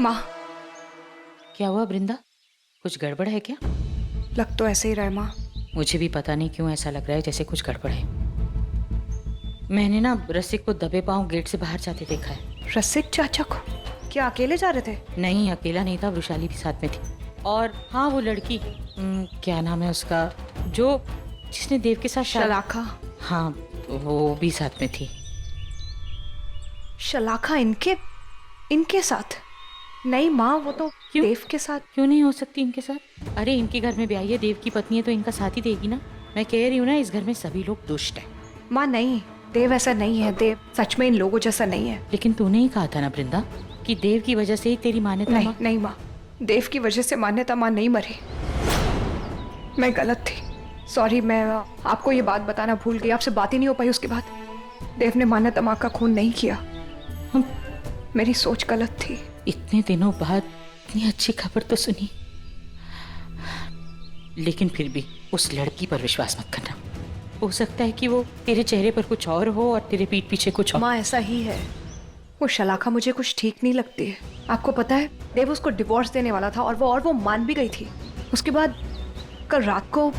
माँ, क्या हुआ वृंदा? कुछ गड़बड़ है क्या? लग तो ऐसे ही रहा है माँ। मुझे भी पता नहीं क्यों ऐसा लग रहा है जैसे कुछ गड़बड़ है। मैंने ना रसिक को दबे पांव गेट से बाहर जाते देखा है। रसिक चाचा को? क्या अकेले जा रहे थे? नहीं, अकेला नहीं था, वृशाली भी साथ में थी। और हाँ, वो लड़की क्या नाम है उसका, जो जिसने देव के साथ शलाखा। हाँ, वो भी साथ में थी। शलाखा इनके साथ? नहीं माँ, वो तो क्यों? देव के साथ। क्यों नहीं हो सकती इनके साथ? अरे इनके घर में ब्याही है, देव की पत्नी है तो इनका साथ ही देगी ना। मैं कह रही हूँ ना, इस घर में सभी लोग दुष्ट हैं। माँ नहीं, देव ऐसा नहीं है। देव सच में इन लोगों जैसा नहीं है। लेकिन तूने ही कहा था ना वृंदा कि देव की वजह से ही तेरी मान्यता। नहीं माँ, देव की वजह से मान्यता माँ नहीं मरी। मैं गलत थी, सॉरी। मैं आपको ये बात बताना भूल गई, आपसे बात ही नहीं हो पाई उसके बाद। देव ने मान्यता माँ का खून नहीं किया। मेरी सोच गलत थी। इतने दिनों बाद इतनी अच्छी खबर तो सुनी, लेकिन फिर भी उस लड़की पर विश्वास मत करना। हो सकता है कि वो तेरे चेहरे पर कुछ और हो और तेरे पीठ पीछे कुछ और। माँ ऐसा ही है, वो शलाखा मुझे कुछ ठीक नहीं लगती है। आपको पता है, देव उसको डिवोर्स देने वाला था और वो मान भी गई थी। उसके बाद कल रात को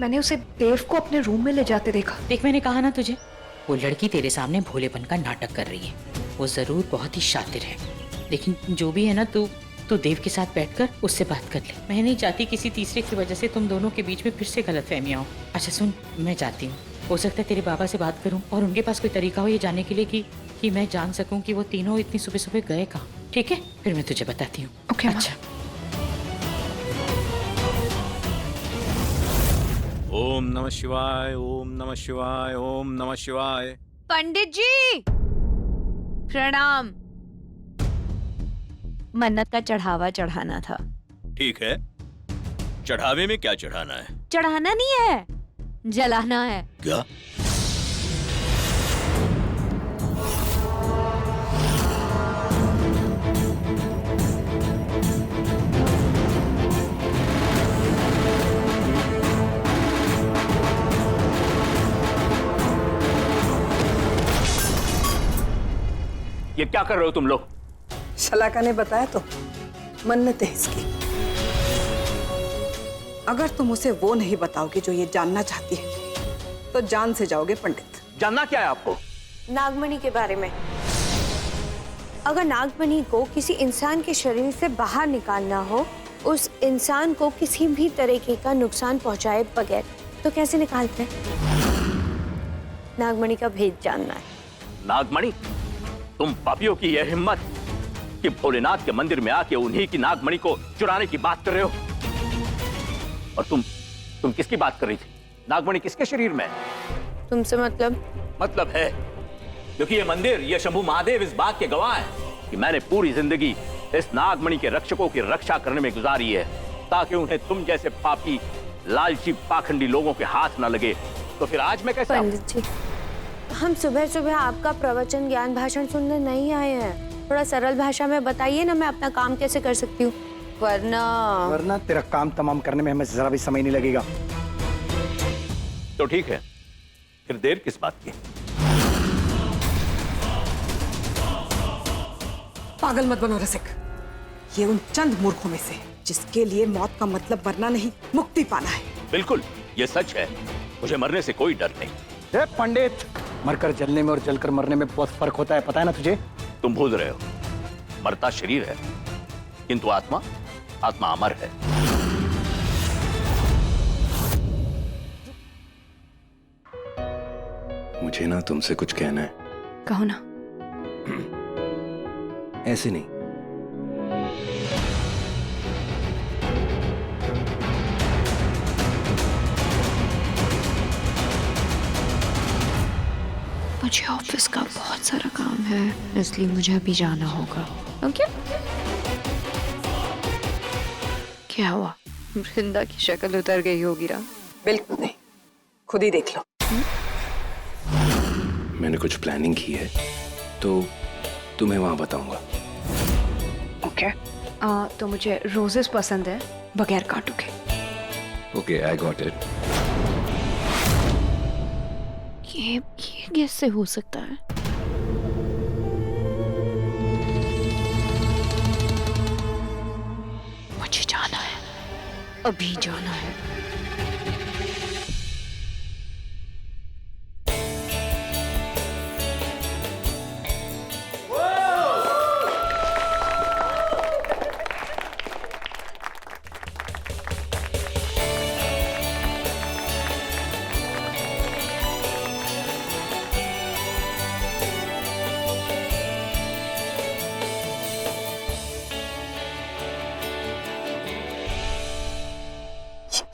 मैंने उसे देव को अपने रूम में ले जाते देखा। देख, मैंने कहा ना तुझे, वो लड़की तेरे सामने भोलेपन का नाटक कर रही है। वो जरूर बहुत ही शातिर है, लेकिन जो भी है ना, तू देव के साथ बैठकर उससे बात कर ले। मैं नहीं चाहती किसी तीसरे की वजह से तुम दोनों के बीच में फिर से गलतफहमियां हो। अच्छा सुन, मैं जाती हूँ। हो सकता है तेरे बाबा से बात करूं और उनके पास कोई तरीका हो ये जानने के लिए कि मैं जान सकूं कि वो तीनों इतनी सुबह सुबह गए कहाँ। ठीक है, फिर मैं तुझे बताती हूँ। ओके माँ। अच्छा। ओम नमः शिवाय, ओम नमः शिवाय, ओम नमः शिवाय। पंडित जी प्रणाम। मन्नत का चढ़ावा चढ़ाना था। ठीक है, चढ़ावे में क्या चढ़ाना है? चढ़ाना नहीं है, जलाना है। क्या? ये क्या कर रहे हो तुम लोग? शलाका ने बताया तो, मन्नत है इसकी। अगर तुम उसे वो नहीं बताओगे जो ये जानना चाहती है तो जान से जाओगे पंडित। जानना क्या है आपको? नागमणि के बारे में। अगर नागमणि को किसी इंसान के शरीर से बाहर निकालना हो, उस इंसान को किसी भी तरीके का नुकसान पहुंचाए बगैर, तो कैसे निकालते हैं? नागमणि का भेद जानना है। नागमणि? तुम पापियों की यह हिम्मत कि भोलेनाथ के मंदिर में आके उन्हीं की नागमणि को चुराने की बात कर रहे हो। और तुम किसकी बात कर रही थी? नागमणि किसके शरीर में? तुमसे मतलब है क्योंकि ये मंदिर, ये शंभू महादेव इस बात के गवाह है कि मैंने पूरी जिंदगी इस नागमणि के रक्षकों की रक्षा करने में गुजारी है, ताकि उन्हें तुम जैसे पापी, लालची, पाखंडी लोगों के हाथ न लगे। तो फिर आज मैं कैसे? पंडित जी, हम सुबह सुबह आपका प्रवचन ज्ञान भाषण सुनने नहीं आए हैं। थोड़ा सरल भाषा में बताइए ना, मैं अपना काम कैसे कर सकती हूँ। वरना तेरा काम तमाम करने में हमें जरा भी समय नहीं लगेगा। तो ठीक है, फिर देर किस बात की? पागल मत बनो रसिक। ये उन चंद मूर्खों में से जिसके लिए मौत का मतलब मरना नहीं, मुक्ति पाना है। बिल्कुल, ये सच है। मुझे मरने से कोई डर नहीं। पंडित, मरकर जलने में और जलकर मरने में बहुत फर्क होता है, पता है ना तुझे? तुम भूल रहे हो, मरता शरीर है किंतु आत्मा अमर है। मुझे ना तुमसे कुछ कहना है। कहो ना। ऐसे नहीं। मुझे ऑफिस का बहुत सारा काम है, इसलिए मुझे अभी जाना होगा। ओके? क्या हुआ? वृंदा की शक्ल उतर गई होगी ना? बिल्कुल नहीं, खुद ही देख लो। मैंने कुछ प्लानिंग की है तो तुम्हें वहां बताऊंगा। ओके। तो मुझे रोजेस पसंद है, बगैर कांटों के। Okay, I got it. ये कैसे हो सकता है? अभी जाना है।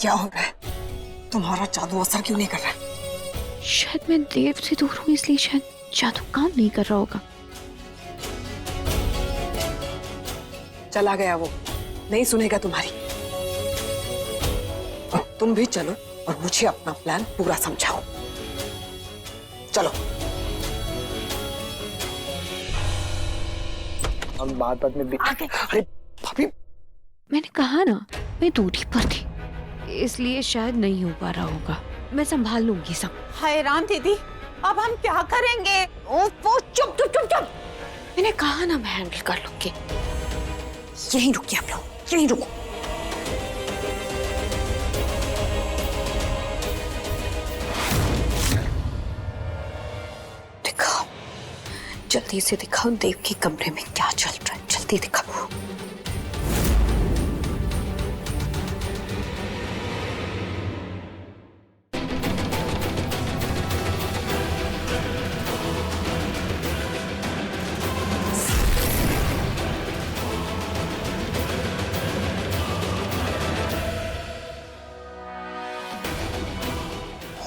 क्या हो रहा है? तुम्हारा जादू असर क्यों नहीं कर रहा है? शायद मैं देव से दूर हूँ, इसलिए शायद जादू काम नहीं कर रहा होगा। चला गया वो, नहीं सुनेगा तुम्हारी। और तुम भी चलो और मुझे अपना प्लान पूरा समझाओ। चलो। हम बात में भी अरे भाभी, मैंने कहा ना, मैं दूरी पर थी, इसलिए शायद नहीं हो पा रहा होगा। मैं संभाल लूंगी सब। हाय राम दीदी, अब हम क्या करेंगे? वो चुप चुप चुप चुप। मैंने कहा ना मैं हैंडल कर लूंगी। यहीं रुकिए आप लोग, यहीं रुको। दिखाओ, जल्दी से दिखाओ देव के कमरे में क्या चल रहा है, जल्दी दिखाओ।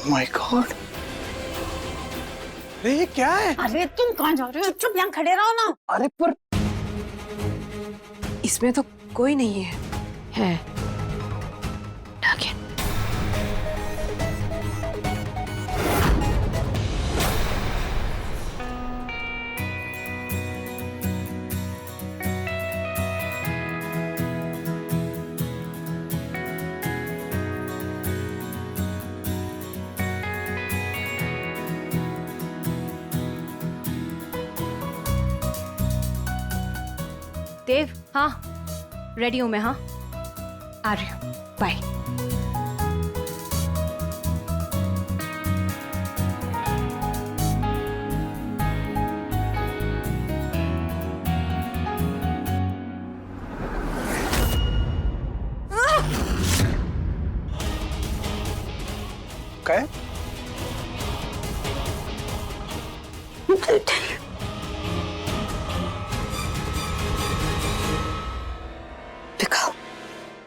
माय गॉड, अरे ये क्या है? अरे तुम कहाँ जा रहे हो? चुप यहाँ खड़े रहो ना। अरे पर इसमें तो कोई नहीं है। है नागिन। देव, हाँ रेडी हूँ मैं। हाँ आ रही हूँ, बाय। क्या? दिखाओ,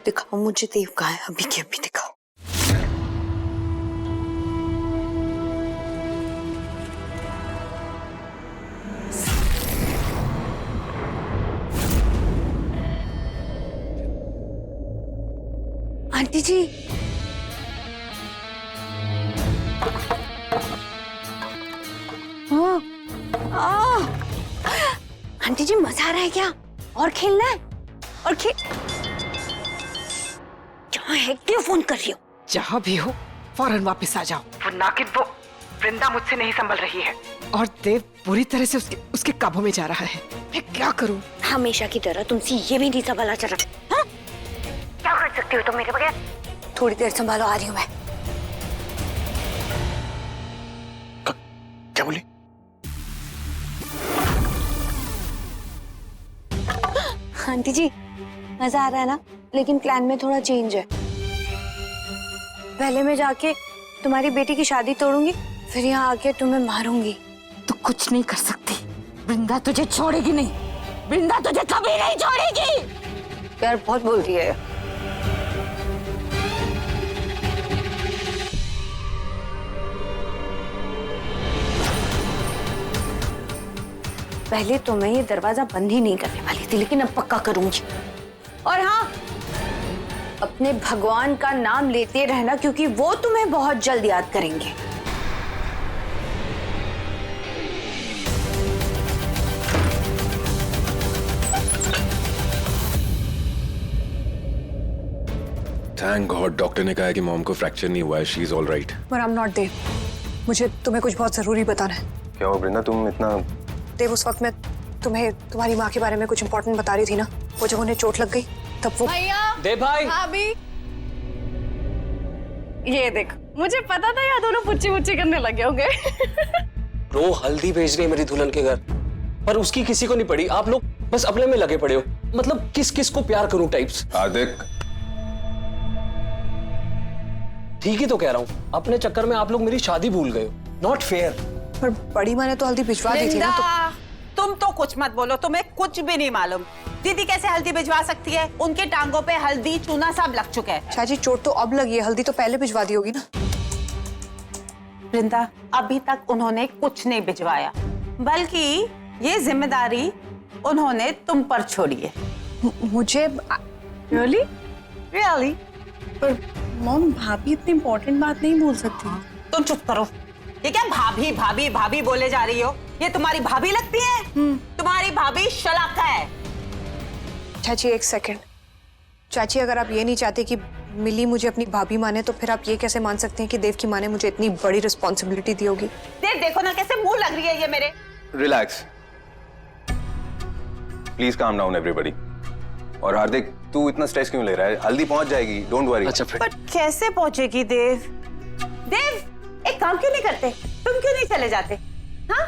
दिखाओ मुझे देव कहाँ है, अभी के अभी दिखाओ। आंटी जी, आंटी जी मजा आ रहा है क्या? और खेलना है? और कहाँ है? क्यों फोन कर रही हो? जहाँ भी हो फौरन वापस आ जाओ। वो नागिन, वो वृंदा मुझसे नहीं संभल रही है और देव पूरी तरह से उसके काबू में जा रहा है। मैं क्या करूं? हमेशा की तरह तुमसे ये भी नहीं संभाला चल रहा। हाँ? क्या कर सकती हो तुम मेरे बगैर? थोड़ी देर संभालो, आ रही हूँ मैं। क्या बोली? आंटी जी मजा आ रहा है ना, लेकिन प्लान में थोड़ा चेंज है। पहले मैं जाके तुम्हारी बेटी की शादी तोड़ूंगी, फिर यहाँ आके तुम्हें मारूंगी। तू कुछ नहीं कर सकती, वृंदा तुझे छोड़ेगी नहीं, वृंदा तुझे कभी नहीं छोड़ेगी। यार बहुत बोल रही है। पहले तो मैं ये दरवाजा बंद ही नहीं करने वाली थी, लेकिन अब पक्का करूंगी। और हाँ, अपने भगवान का नाम लेते रहना, क्योंकि वो तुम्हें बहुत जल्द याद करेंगे। थैंक गॉड, डॉक्टर ने कहा है कि मॉम को फ्रैक्चर नहीं हुआ है, शी इज ऑल राइट। पर आई एम नॉट देव, मुझे तुम्हें कुछ बहुत जरूरी बताना है। क्या हो वृंदा, तुम इतना? देव, उस वक्त मैं तुम्हें तुम्हारी माँ के बारे में कुछ इंपॉर्टेंट बता रही थी ना, वो जब उन्हें चोट लग गई तब वो। देव भाई, भाभी, ये देख, मुझे पता था यार दोनों पुच्ची पुच्ची करने लगे होंगे। ब्रो हल्दी भेज रही है मेरी दुल्हन के घर, पर उसकी किसी को नहीं पड़ी। आप लोग बस अपने में लगे पड़े हो। मतलब किस किस को प्यार करूं टाइप्स। हार्दिक, ठीक ही तो कह रहा हूँ, अपने चक्कर में आप लोग मेरी शादी भूल गए हो। Not fair. पर बड़ी माँ ने तो हल्दी भिजवा दी थी ना। तुम तो कुछ मत बोलो, तुम्हें कुछ भी नहीं मालूम। दीदी कैसे हल्दी भिजवा सकती है? उनके टांगों पे हल्दी चूना सब लग चुका है। चाची चोट तो अब लगी है, हल्दी तो पहले भिजवा दी होगी ना। वृंदा, अभी तक उन्होंने कुछ नहीं भिजवाया, बल्कि ये जिम्मेदारी उन्होंने तुम पर छोड़ी है। मुझे रियली? रियली? पर मॉम, भाभी इतनी इम्पोर्टेंट बात नहीं बोल सकती। तुम चुप करो। ये क्या भाभी भाभी भाभी बोले जा रही हो? ये तुम्हारी भाभी लगती है? तुम्हारी भाभी शलाका है। चाची एक सेकंड। चाची अगर आप ये नहीं चाहते कि मिली मुझे अपनी भाभी माने, तो फिर आप ये कैसे मान सकते हैं कि देव की माँ ने मुझे इतनी बड़ी रिस्पॉन्सिबिलिटी दी होगी? देव देखो ना कैसे मुंह लग रही है ये मेरे। Relax, please calm down everybody. और हार्दिक, तू इतना स्ट्रेस क्यों ले रहा है? हल्दी पहुंच जाएगी, डोंट वरी। अच्छा पर कैसे पहुंचेगी देव? देव एक काम क्यों नहीं करते? तुम क्यों नहीं चले जाते? हाँ?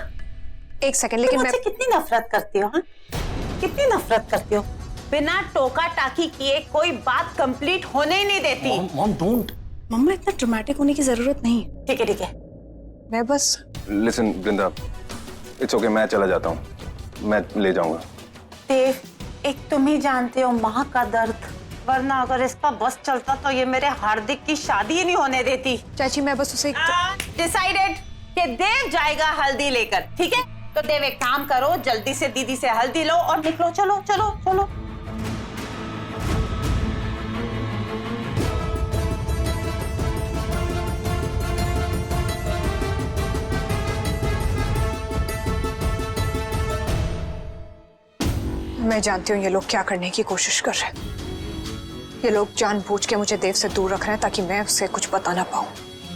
एक सेकंड, लेकिन मुझसे कितनी नफरत करती हो? हाँ? कितनी नफरत करती हो? बिना टोका टाकी किए कोई बात कंप्लीट होने ही नहीं देती। Mom don't. मम्मा इतना ड्रामेटिक होने की जरूरत नहीं। ठीक है ठीक है। मैं बस लिसन वृंदा, इट्स ओके, मैं चला जाता हूँ, मैं ले जाऊंगा। देव, एक तुम ही जानते हो माँ का दर्द, वरना अगर इसका बस चलता तो ये मेरे हार्दिक की शादी ही नहीं होने देती। चाची मैं बस उसे डिसाइडेड कि देव जाएगा हल्दी लेकर। ठीक है, तो देव एक काम करो, जल्दी से दीदी से हल्दी लो और निकलो। चलो चलो चलो। मैं जानती हूँ ये लोग क्या करने की कोशिश कर रहे हैं। ये लोग जानबूझ के मुझे देव से दूर रख रहे हैं ताकि मैं उससे कुछ बता ना पाऊं।